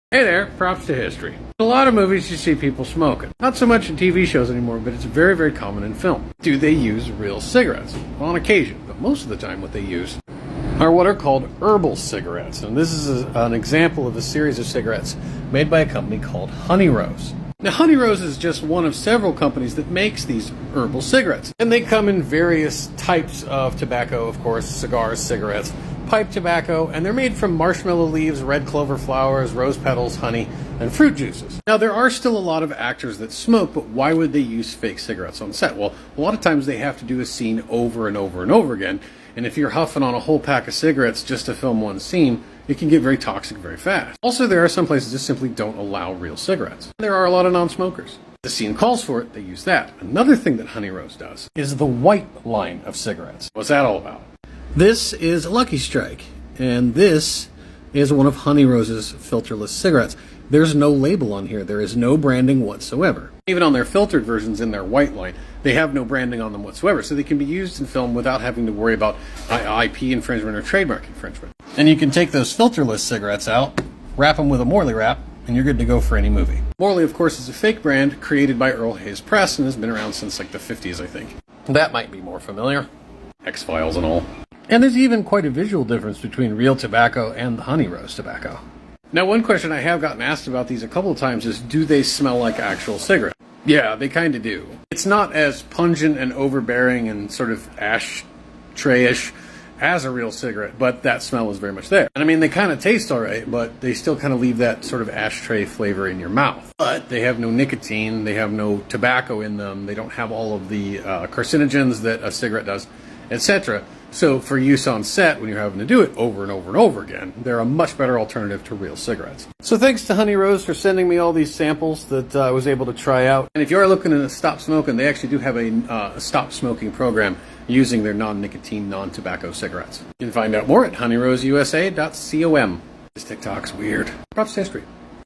Hey there, props to history. In a lot of movies you see people smoking. Not so much in TV shows anymore, but it's very, very common in film. Do they use real cigarettes? Well, on occasion, but most of the time what they use are what are called herbal cigarettes. And this is an example of a series of cigarettes made by a company called Honey Rose. Now, Honey Rose is just one of several companies that makes these herbal cigarettes. And they come in various types of tobacco, of course, cigars, cigarettes, pipe tobacco, and they're made from marshmallow leaves, red clover flowers, rose petals, honey, and fruit juices. Now, there are still a lot of actors that smoke, but why would they use fake cigarettes on set? Well, a lot of times they have to do a scene over and over and over again, and if you're huffing on a whole pack of cigarettes just to film one scene, it can get very toxic very fast. Also, there are some places that simply don't allow real cigarettes. There are a lot of non-smokers. The scene calls for it, they use that. Another thing that Honey Rose does is the white line of cigarettes. What's that all about? This is a Lucky Strike, and this is one of Honey Rose's filterless cigarettes. There's no label on here. There is no branding whatsoever. Even on their filtered versions in their white line, they have no branding on them whatsoever, so they can be used in film without having to worry about IP infringement or trademark infringement. And you can take those filterless cigarettes out, wrap them with a Morley wrap, and you're good to go for any movie. Morley, of course, is a fake brand created by Earl Hayes Press and has been around since like the 50s, I think. That might be more familiar. X-Files and all. And there's even quite a visual difference between real tobacco and the Honey Rose tobacco. Now, one question I have gotten asked about these a couple of times is, do they smell like actual cigarettes? Yeah, they kind of do. It's not as pungent and overbearing and sort of ashtray-ish as a real cigarette, but that smell is very much there. And I mean, they kind of taste all right, but they still kind of leave that sort of ashtray flavor in your mouth. But they have no nicotine, they have no tobacco in them, they don't have all of the carcinogens that a cigarette does, etc. So for use on set, when you're having to do it over and over and over again, they're a much better alternative to real cigarettes. So thanks to Honey Rose for sending me all these samples that I was able to try out. And if you are looking to stop smoking, they actually do have a stop smoking program using their non-nicotine, non-tobacco cigarettes. You can find out more at honeyroseusa.com. This TikTok's weird. Props to history.